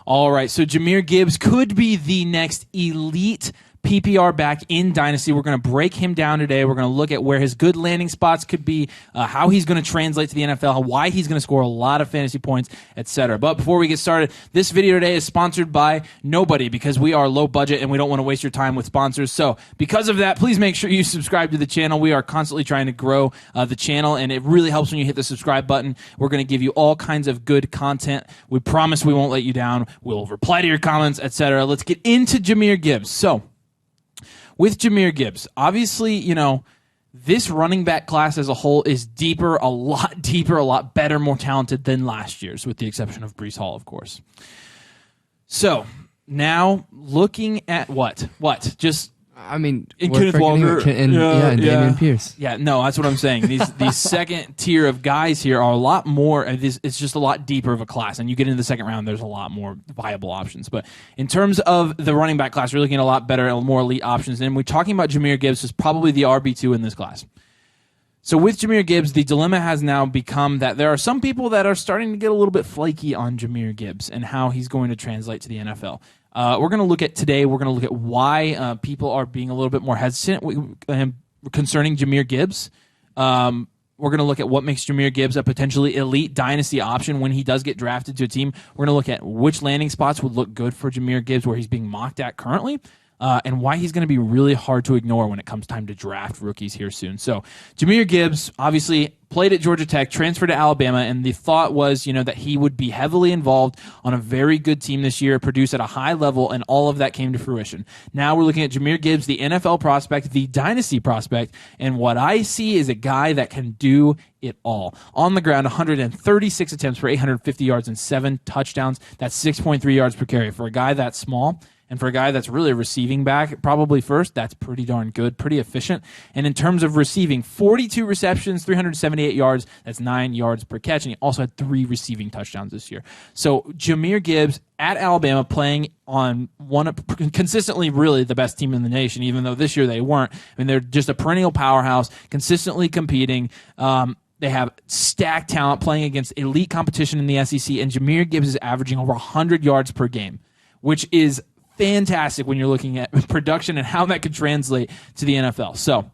All right, so Jahmyr Gibbs could be the next elite PPR back in Dynasty. We're going to break him down today. We're going to look at where his good landing spots could be, how he's going to translate to the NFL, why he's going to score a lot of fantasy points, etc. But before we get started, this video today is sponsored by nobody because we are low budget and we don't want to waste your time with sponsors. So because of that, please make sure you subscribe to the channel. We are constantly trying to grow the channel, and it really helps when you hit the subscribe button. We're going to give you all kinds of good content. We promise we won't let you down. We'll reply to your comments, etc. Let's get into Jahmyr Gibbs. So, with Jahmyr Gibbs, obviously, this running back class as a whole is deeper, a lot better, more talented than last year's, with the exception of Breece Hall, of course. So, now looking at what? Just... Kenneth Walker and Dameon Pierce. Yeah, no, that's what I'm saying. These second tier of guys here are a lot more. It's just a lot deeper of a class, and you get into the second round, there's a lot more viable options. But in terms of the running back class, we're looking at a lot better and more elite options. And we're talking about Jahmyr Gibbs as probably the RB2 in this class. So with Jahmyr Gibbs, the dilemma has now become that there are some people that are starting to get a little bit flaky on Jahmyr Gibbs and how he's going to translate to the NFL. We're going to look at why people are being a little bit more hesitant concerning Jahmyr Gibbs. We're going to look at what makes Jahmyr Gibbs a potentially elite dynasty option when he does get drafted to a team. We're going to look at which landing spots would look good for Jahmyr Gibbs where he's being mocked at currently. And why he's going to be really hard to ignore when it comes time to draft rookies here soon. So Jahmyr Gibbs obviously played at Georgia Tech, transferred to Alabama, and the thought was, that he would be heavily involved on a very good team this year, produce at a high level, and all of that came to fruition. Now we're looking at Jahmyr Gibbs, the NFL prospect, the dynasty prospect, and what I see is a guy that can do it all. On the ground, 136 attempts for 850 yards and 7 touchdowns. That's 6.3 yards per carry. For a guy that small, and for a guy that's really a receiving back, probably first, that's pretty darn good, pretty efficient. And in terms of receiving, 42 receptions, 378 yards, that's 9 yards per catch, and he also had 3 receiving touchdowns this year. So Jahmyr Gibbs at Alabama playing on consistently really the best team in the nation, even though this year they weren't. They're just a perennial powerhouse, consistently competing. They have stacked talent playing against elite competition in the SEC, and Jahmyr Gibbs is averaging over 100 yards per game, which is fantastic when you're looking at production and how that could translate to the NFL. So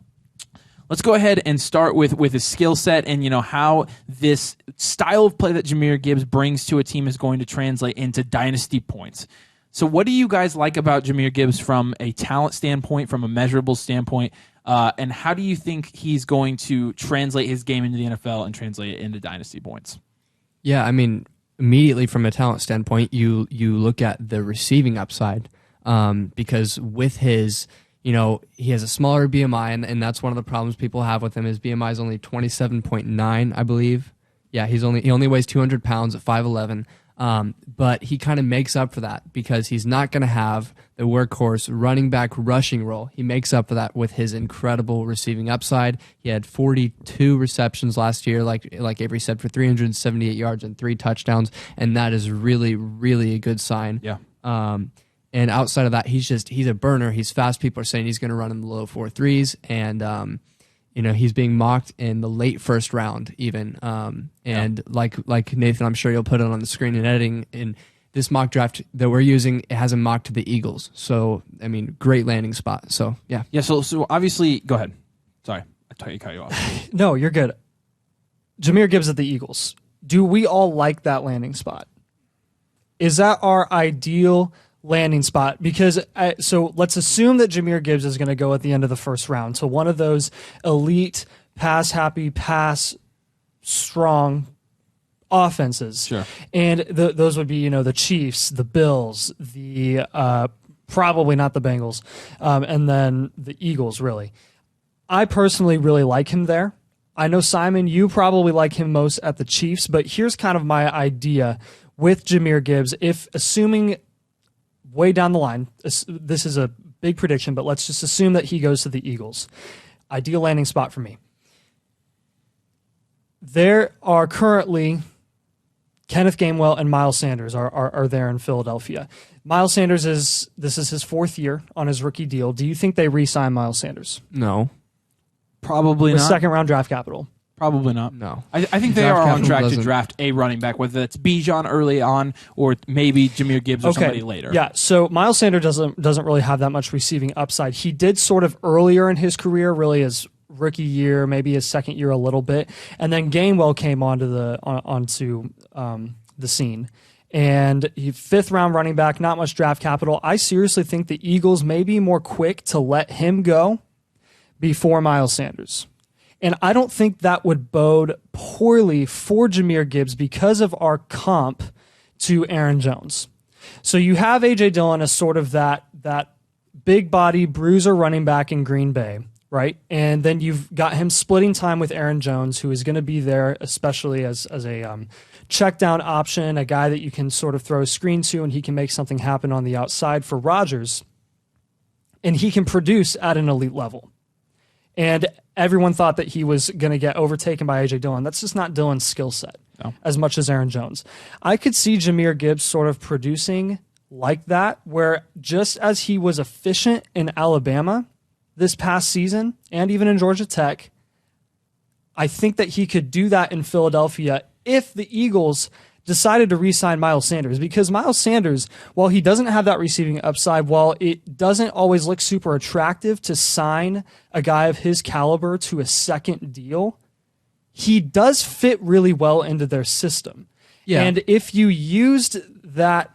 let's go ahead and start with his skill set and how this style of play that Jahmyr Gibbs brings to a team is going to translate into dynasty points. So what do you guys like about Jahmyr Gibbs from a talent standpoint, from a measurable standpoint, and how do you think he's going to translate his game into the NFL and translate it into dynasty points? Yeah, immediately from a talent standpoint, you look at the receiving upside because with his, he has a smaller BMI, and that's one of the problems people have with him. His BMI is only 27.9, I believe. Yeah, he only weighs 200 pounds at 5'11", but he kind of makes up for that because he's not going to have the workhorse running back rushing role. He makes up for that with his incredible receiving upside. He had 42 receptions last year, like Avery said, for 378 yards and 3 touchdowns, and that is really, really a good sign. Yeah. And outside of that, he's a burner. He's fast. People are saying he's going to run in the low 4.3s, and he's being mocked in the late first round even. Like Nathan, I'm sure you'll put it on the screen in editing. In this mock draft that we're using, it has him mocked to the Eagles. So, great landing spot. So, yeah. Yeah, so obviously, go ahead. Sorry, I cut you off. No, you're good. Jahmyr Gibbs at the Eagles. Do we all like that landing spot? Is that our ideal landing spot? Because so let's assume that Jahmyr Gibbs is going to go at the end of the first round. So one of those elite, pass-happy, pass-strong offenses. Sure. And those would be, the Chiefs, the Bills, the probably not the Bengals, and then the Eagles, really. I personally really like him there. I know, Simon, you probably like him most at the Chiefs, but here's kind of my idea with Jahmyr Gibbs. If assuming way down the line, this is a big prediction, but let's just assume that he goes to the Eagles. Ideal landing spot for me. There are currently Kenneth Gainwell and Miles Sanders are there in Philadelphia. Miles Sanders this is his 4th year on his rookie deal. Do you think they re-sign Miles Sanders? No. Probably With not. second round draft capital. Probably not. No. I think they Draft are on capital track to doesn't- draft a running back, whether it's Bijan early on or maybe Jahmyr Gibbs or somebody later. Yeah, so Miles Sanders doesn't really have that much receiving upside. He did sort of earlier in his career, really his rookie year, maybe his second year a little bit, and then Gainwell came onto the scene. And he 5th round running back, not much draft capital. I seriously think the Eagles may be more quick to let him go before Miles Sanders. And I don't think that would bode poorly for Jahmyr Gibbs because of our comp to Aaron Jones. So you have A.J. Dillon as sort of that big body bruiser running back in Green Bay, right? And then you've got him splitting time with Aaron Jones, who is going to be there, especially as a check down option, a guy that you can sort of throw a screen to and he can make something happen on the outside for Rodgers. And he can produce at an elite level. And everyone thought that he was going to get overtaken by A.J. Dillon. That's just not Dillon's skill set as much as Aaron Jones. I could see Jahmyr Gibbs sort of producing like that, where just as he was efficient in Alabama this past season and even in Georgia Tech, I think that he could do that in Philadelphia if the Eagles decided to re-sign Miles Sanders, because Miles Sanders, while he doesn't have that receiving upside, while it doesn't always look super attractive to sign a guy of his caliber to a second deal, he does fit really well into their system. Yeah. And if you used that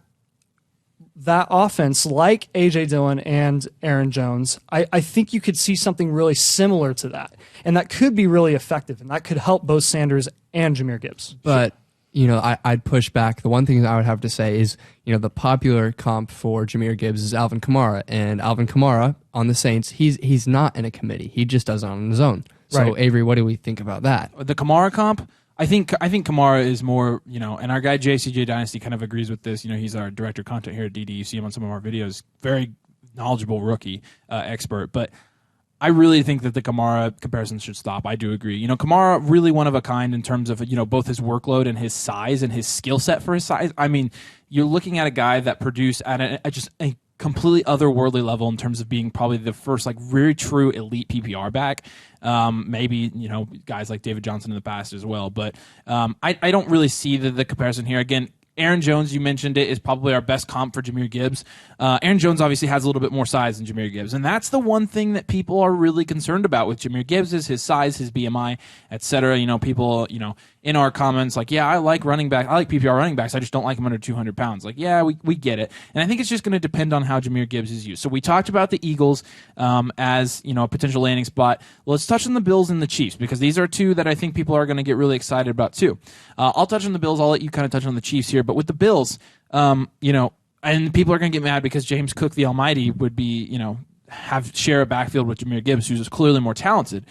offense like A.J. Dillon and Aaron Jones, I think you could see something really similar to that. And that could be really effective, and that could help both Sanders and Jahmyr Gibbs. But I'd push back. The one thing that I would have to say is, the popular comp for Jahmyr Gibbs is Alvin Kamara, and Alvin Kamara on the Saints, he's not in a committee. He just does it on his own. So Right. Avery, what do we think about that? The Kamara comp, I think Kamara is more, and our guy JCJ Dynasty kind of agrees with this. He's our director of content here at DD. You see him on some of our videos. Very knowledgeable rookie expert, but I really think that the Kamara comparisons should stop. I do agree. Kamara really one of a kind in terms of both his workload and his size and his skill set for his size. I mean, you're looking at a guy that produced at just a completely otherworldly level in terms of being probably the first very true elite PPR back. Maybe guys like David Johnson in the past as well, but I don't really see the comparison here. Again, Aaron Jones, you mentioned it, is probably our best comp for Jahmyr Gibbs. Aaron Jones obviously has a little bit more size than Jahmyr Gibbs, and that's the one thing that people are really concerned about with Jahmyr Gibbs is his size, his BMI, etc. People, in our comments yeah, I like running back, I like PPR running backs, I just don't like them under 200 pounds. Yeah, we get it, and I think it's just going to depend on how Jahmyr Gibbs is used. So we talked about the Eagles as a potential landing spot. Let's touch on the Bills and the Chiefs, because these are two that I think people are going to get really excited about too. I'll touch on the Bills. I'll let you kind of touch on the Chiefs here. But with the Bills, and people are going to get mad because James Cook, the Almighty, would be, share a backfield with Jahmyr Gibbs, who's clearly more talented.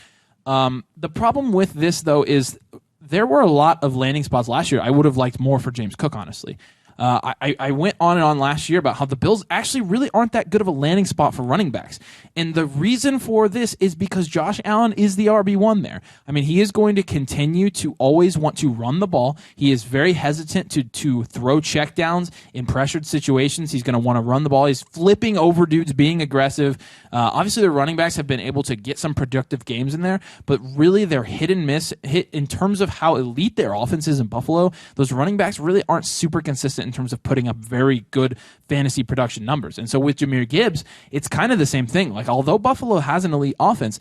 The problem with this, though, is there were a lot of landing spots last year I would have liked more for James Cook, honestly. I went on and on last year about how the Bills actually really aren't that good of a landing spot for running backs. And the reason for this is because Josh Allen is the RB1 there. I mean, he is going to continue to always want to run the ball. He is very hesitant to throw checkdowns in pressured situations. He's going to want to run the ball. He's flipping over dudes, being aggressive. Obviously, the running backs have been able to get some productive games in there, but really they're hit and miss in terms of how elite their offense is in Buffalo. Those running backs really aren't super consistent in terms of putting up very good fantasy production numbers. And so with Jahmyr Gibbs, it's kind of the same thing. Although Buffalo has an elite offense,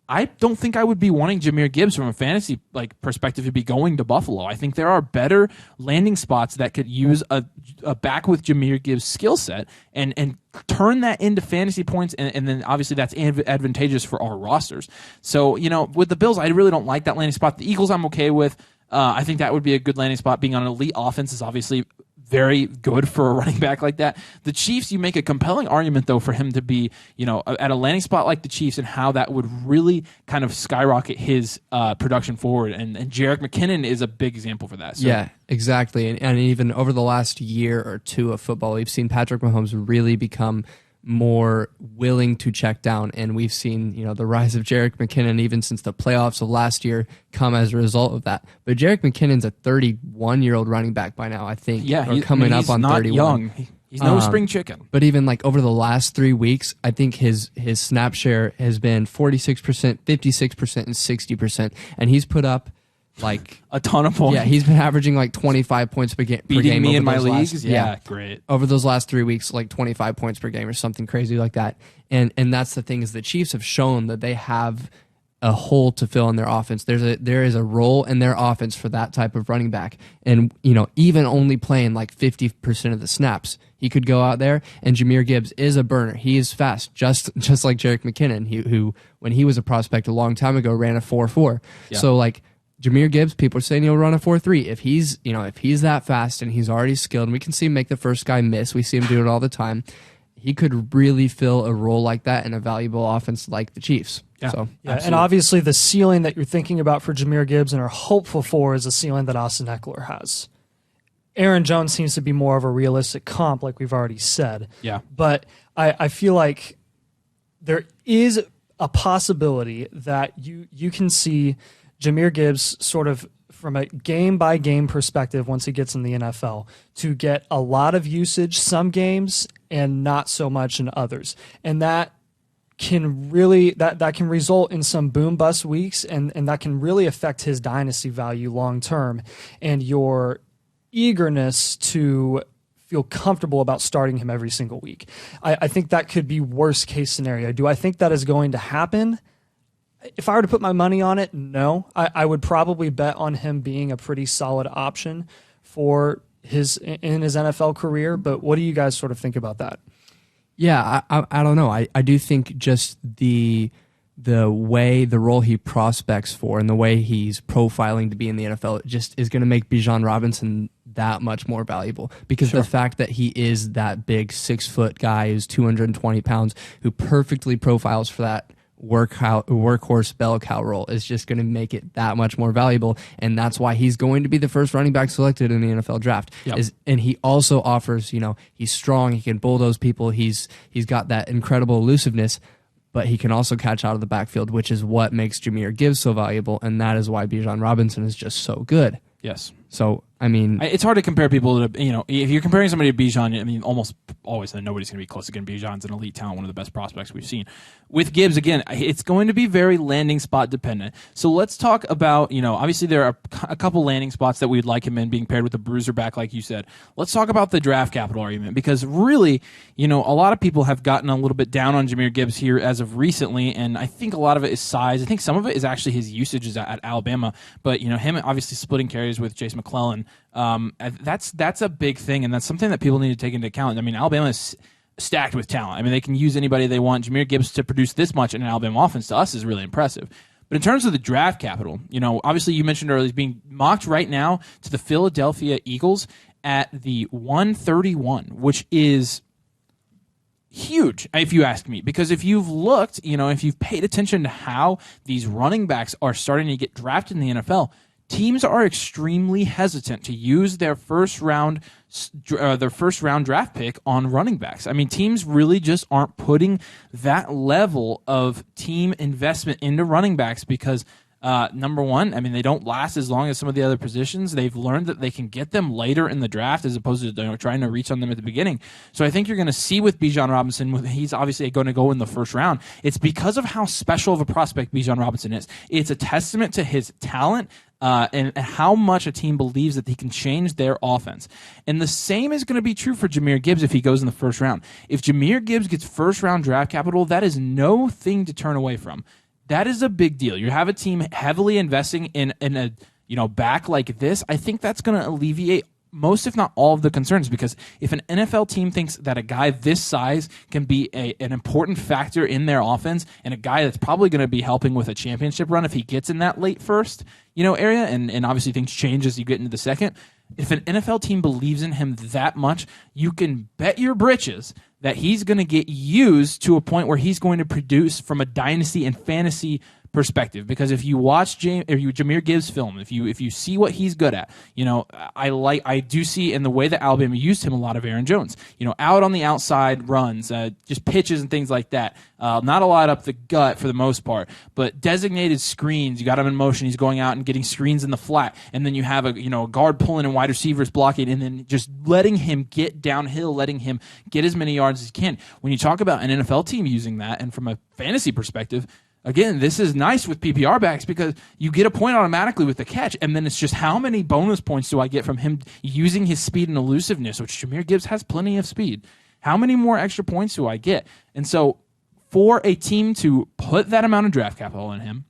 I don't think I would be wanting Jahmyr Gibbs from a fantasy perspective to be going to Buffalo. I think there are better landing spots that could use a back with Jahmyr Gibbs' skill set and turn that into fantasy points, and then obviously that's advantageous for our rosters. So, with the Bills, I really don't like that landing spot. The Eagles I'm okay with. I think that would be a good landing spot. Being on an elite offense is obviously very good for a running back like that. The Chiefs, you make a compelling argument, though, for him to be, at a landing spot like the Chiefs and how that would really kind of skyrocket his production forward. And Jerick McKinnon is a big example for that. So. Yeah, exactly. And even over the last year or two of football, we've seen Patrick Mahomes really become more willing to check down, and we've seen the rise of Jerick McKinnon even since the playoffs of last year come as a result of that. But Jerick McKinnon's a 31-year-old running back by now, I think. Yeah, or coming up on not 31. Young. He's no spring chicken. But even over the last 3 weeks, I think his snap share has been 46%, 56%, and 60%, and he's put up like a ton of points. Yeah, he's been averaging like 25 points per game. Beating me over in my those leagues. last, Great. Over those last 3 weeks, like 25 points per game or something crazy like that. And that's the thing, is the Chiefs have shown that they have a hole to fill in their offense. There is a role in their offense for that type of running back. And, even only playing like 50% of the snaps, he could go out there, and Jahmyr Gibbs is a burner. He is fast, just like Jerick McKinnon, who when he was a prospect a long time ago, ran a 4.4. Yeah. So like Jahmyr Gibbs, people are saying he'll run a 4.3. If he's that fast and he's already skilled, and we can see him make the first guy miss. We see him do it all the time. He could really fill a role like that in a valuable offense like the Chiefs. Yeah, so, and obviously the ceiling that you're thinking about for Jahmyr Gibbs and are hopeful for is a ceiling that Austin Eckler has. Aaron Jones seems to be more of a realistic comp, like we've already said. Yeah. But I feel like there is a possibility that you can see Jahmyr Gibbs sort of from a game-by-game perspective once he gets in the NFL to get a lot of usage some games and not so much in others. And that can really that can result in some boom bust weeks, and that can really affect his dynasty value long term and your eagerness to feel comfortable about starting him every single week. I think that could be worst case scenario. Do I think that is going to happen? If I were to put my money on it, no. I would probably bet on him being a pretty solid option for his NFL career. But what do you guys sort of think about that? Yeah, I don't know. I do think just the role he prospects for and the way he's profiling to be in the NFL just is going to make Bijan Robinson that much more valuable, because the fact that he is that big 6-foot guy who's 220 pounds who perfectly profiles for that workhorse bell cow role is just going to make it that much more valuable, and that's why he's going to be the first running back selected in the NFL draft. Yep. And he also offers, he's strong, he can bulldoze people, he's got that incredible elusiveness, but he can also catch out of the backfield, which is what makes Jahmyr Gibbs so valuable, and that is why Bijan Robinson is just so good. Yes. So, I mean, it's hard to compare people to, if you're comparing somebody to Bijan, I mean, almost always nobody's going to be close. Again, Bijan's an elite talent, one of the best prospects we've seen. With Gibbs, again, it's going to be very landing spot dependent. So let's talk about, obviously there are a couple landing spots that we'd like him in, being paired with a bruiser back, like you said. Let's talk about the draft capital argument, because really, a lot of people have gotten a little bit down on Jahmyr Gibbs here as of recently, and I think a lot of it is size. I think some of it is actually his usages at Alabama, but, him obviously splitting carries with Chase McClellan, that's a big thing, and that's something that people need to take into account. I mean, Alabama is stacked with talent. I mean, they can use anybody they want. Jahmyr Gibbs to produce this much in an Alabama offense to us is really impressive. But in terms of the draft capital, obviously you mentioned earlier, he's being mocked right now to the Philadelphia Eagles at the 131, which is huge, if you ask me, because if you've looked, if you've paid attention to how these running backs are starting to get drafted in the NFL, teams are extremely hesitant to use their first round draft pick on running backs. I mean, teams really just aren't putting that level of team investment into running backs because number one, I mean, they don't last as long as some of the other positions. They've learned that they can get them later in the draft as opposed to trying to reach on them at the beginning. So I think you're going to see with Bijan Robinson, he's obviously going to go in the first round. It's because of how special of a prospect Bijan Robinson is. It's a testament to his talent and how much a team believes that he can change their offense. And the same is going to be true for Jahmyr Gibbs if he goes in the first round. If Jahmyr Gibbs gets first-round draft capital, that is no thing to turn away from. That is a big deal. You have a team heavily investing in a back like this. I think that's going to alleviate most, if not all, of the concerns, because if an NFL team thinks that a guy this size can be an important factor in their offense and a guy that's probably going to be helping with a championship run if he gets in that late first area, and obviously things change as you get into the second, if an NFL team believes in him that much, you can bet your britches that he's going to get used to a point where he's going to produce from a dynasty and fantasy perspective. Because if you watch Jahmyr Gibbs film, if you see what he's good at, I do see in the way that Alabama used him a lot of Aaron Jones, out on the outside runs, just pitches and things like that. Not a lot up the gut for the most part, but designated screens. You got him in motion. He's going out and getting screens in the flat, and then you have a guard pulling and wide receivers blocking, and then just letting him get downhill, letting him get as many yards as he can. When you talk about an NFL team using that, and from a fantasy perspective, Again, this is nice with PPR backs because you get a point automatically with the catch, and then it's just how many bonus points do I get from him using his speed and elusiveness, which Jahmyr Gibbs has plenty of speed. How many more extra points do I get? And so for a team to put that amount of draft capital in him,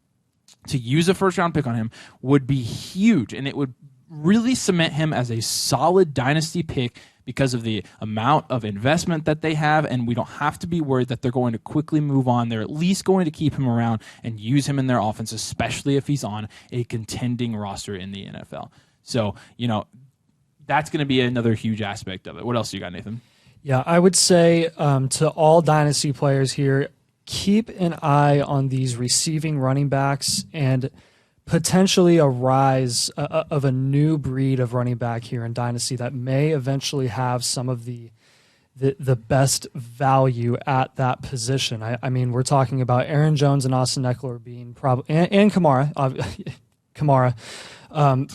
to use a first-round pick on him, would be huge, and it would really cement him as a solid dynasty pick because of the amount of investment that they have, and we don't have to be worried that they're going to quickly move on. They're at least going to keep him around and use him in their offense, especially if he's on a contending roster in the NFL. So, that's going to be another huge aspect of it. What else you got, Nathan? Yeah, I would say to all dynasty players here, keep an eye on these receiving running backs and potentially a rise of a new breed of running back here in Dynasty that may eventually have some of the best value at that position. I mean, we're talking about Aaron Jones and Austin Eckler being probably and Kamara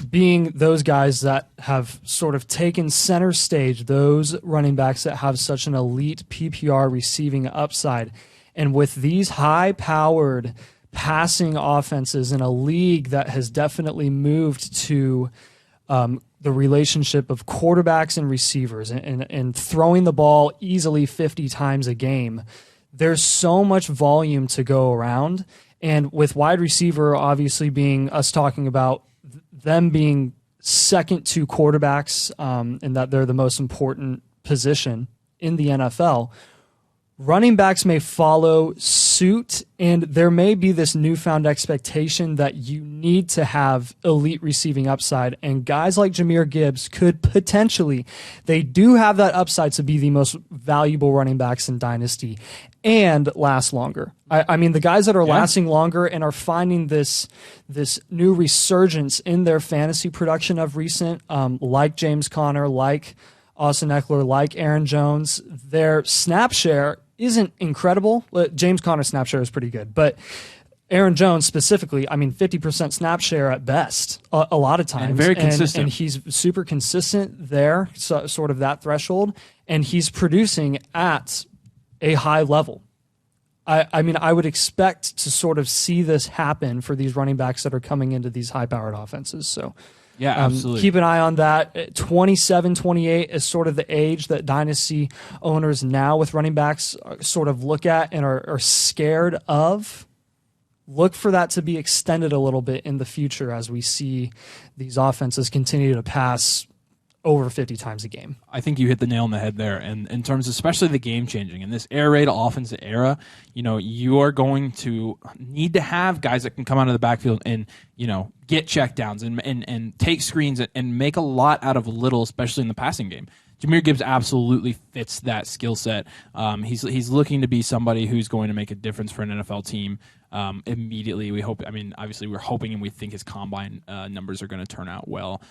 being those guys that have sort of taken center stage, those running backs that have such an elite PPR receiving upside. And with these high-powered passing offenses in a league that has definitely moved to the relationship of quarterbacks and receivers and throwing the ball easily 50 times a game, there's so much volume to go around. And with wide receiver obviously being us talking about them being second to quarterbacks and that they're the most important position in the NFL, running backs may follow suit, and there may be this newfound expectation that you need to have elite receiving upside, and guys like Jahmyr Gibbs could potentially, they do have that upside to be the most valuable running backs in Dynasty and last longer. I mean, the guys that are lasting longer and are finding this new resurgence in their fantasy production of recent, like James Conner, like Austin Eckler, like Aaron Jones, their snap share isn't incredible. James Conner's snap share is pretty good, but Aaron Jones specifically, I mean, 50% snap share at best, a lot of times. And very consistent. And he's super consistent there, so, sort of that threshold, and he's producing at a high level. I mean, I would expect to sort of see this happen for these running backs that are coming into these high-powered offenses. So, yeah, absolutely. Keep an eye on that. 27, 28 is sort of the age that dynasty owners now with running backs sort of look at and are scared of. Look for that to be extended a little bit in the future as we see these offenses continue to pass over 50 times a game. I think you hit the nail on the head there. And in terms of especially the game changing, in this air raid offensive era, you are going to need to have guys that can come out of the backfield and, get checkdowns and take screens and make a lot out of little, especially in the passing game. Jahmyr Gibbs absolutely fits that skill set. He's looking to be somebody who's going to make a difference for an NFL team immediately. We hope. I mean, obviously, we're hoping and we think his combine numbers are going to turn out well.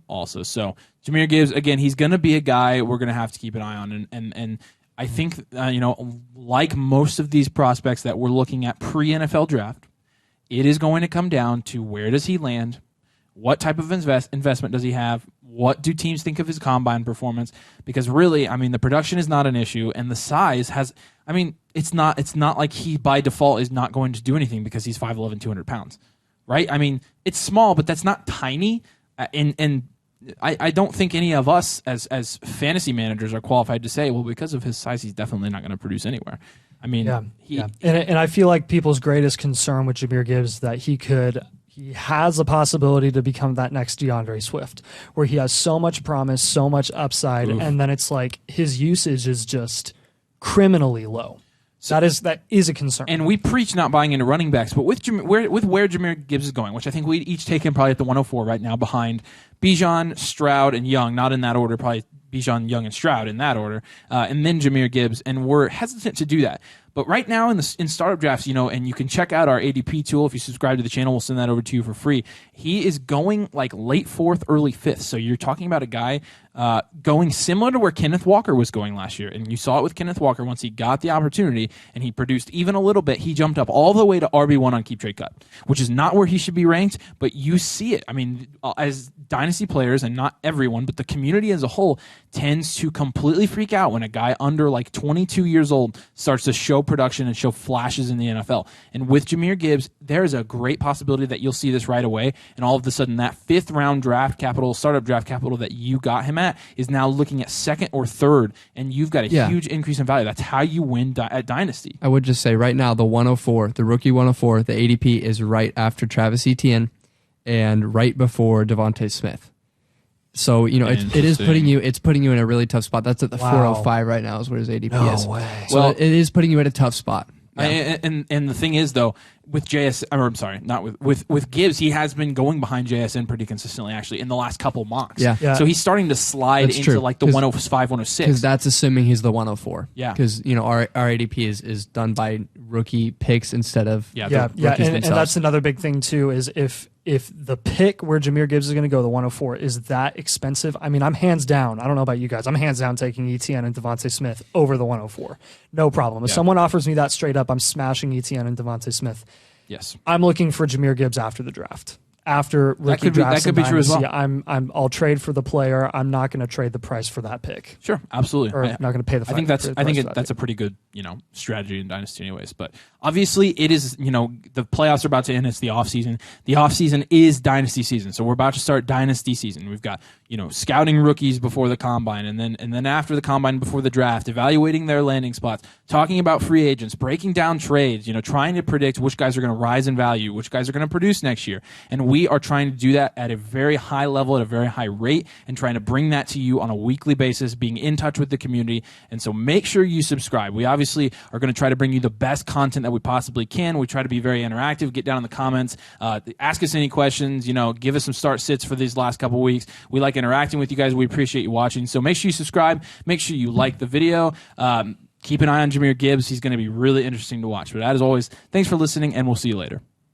Also, so Jahmyr Gibbs, again, he's going to be a guy we're going to have to keep an eye on, and I think like most of these prospects that we're looking at pre-NFL draft, it is going to come down to where does he land. What type of investment does he have? What do teams think of his combine performance? Because really, I mean, the production is not an issue, and the size has. I mean, it's not like he by default is not going to do anything because he's 5'11", 200 pounds, right? I mean, it's small, but that's not tiny. And I don't think any of us as fantasy managers are qualified to say, well, because of his size, he's definitely not going to produce anywhere. I mean, And I feel like people's greatest concern with Jahmyr Gibbs is that he has the possibility to become that next DeAndre Swift, where he has so much promise, so much upside, and then it's like his usage is just criminally low. So that is a concern. And we preach not buying into running backs, but with where Jahmyr Gibbs is going, which I think we each take him probably at the 104 right now behind Bijan, Stroud, and Young, not in that order, probably Bijan, Young, and Stroud in that order, and then Jahmyr Gibbs, and we're hesitant to do that. But right now in startup drafts, and you can check out our ADP tool. If you subscribe to the channel, we'll send that over to you for free. He is going like late 4th, early 5th. So you're talking about a guy going similar to where Kenneth Walker was going last year. And you saw it with Kenneth Walker once he got the opportunity and he produced even a little bit. He jumped up all the way to RB1 on Keep Trade Cut, which is not where he should be ranked, but you see it. I mean, as dynasty players, and not everyone, but the community as a whole tends to completely freak out when a guy under like 22 years old starts to show production and show flashes in the NFL. And with Jahmyr Gibbs, there is a great possibility that you'll see this right away, and all of a sudden that 5th round draft capital, startup draft capital that you got him at is now looking at 2nd or 3rd, and you've got a huge increase in value. That's how you win at Dynasty. I would just say right now, the 104, the rookie 104, the ADP is right after Travis Etienne and right before Devontae Smith. So, you know, it is putting you in a really tough spot. That's at the 405 right now is where his ADP is. Way. So it is putting you at a tough spot. Yeah. And the thing is, though, with with Gibbs, he has been going behind JSN pretty consistently, actually, in the last couple mocks. Yeah. So he's starting to slide into like the 105, 106. Because that's assuming he's the 104. Yeah. Because, you know, our ADP is done by rookie picks instead of rookies and that's another big thing, too, is if the pick where Jahmyr Gibbs is going to go, the 104, is that expensive, I mean, I'm hands down. I don't know about you guys. I'm hands down taking Etienne and Devontae Smith over the 104. No problem. If someone offers me that straight up, I'm smashing Etienne and Devontae Smith. Yes. I'm looking for Jahmyr Gibbs after the draft. After rookie drafts, that could be true as well. I'll trade for the player. I'm not going to trade the price for that pick. Sure, absolutely. Or not going to pay the. I think that's a pretty good, you know, strategy in Dynasty, anyways. But obviously, it is, you know, the playoffs are about to end. It's the off season. The off season is Dynasty season, so we're about to start Dynasty season. We've got, you know, scouting rookies before the combine, and then after the combine, before the draft, evaluating their landing spots, talking about free agents, breaking down trades, you know, trying to predict which guys are going to rise in value, which guys are going to produce next year, and we are trying to do that at a very high level, at a very high rate, and trying to bring that to you on a weekly basis, being in touch with the community. And so make sure you subscribe. We obviously are going to try to bring you the best content that we possibly can. We try to be very interactive. Get down in the comments, ask us any questions, you know, give us some start sits for these last couple weeks. We like interacting with you guys. We appreciate you watching. So make sure you subscribe. Make sure you like the video. Keep an eye on Jahmyr Gibbs. He's going to be really interesting to watch. But as always, thanks for listening, and we'll see you later.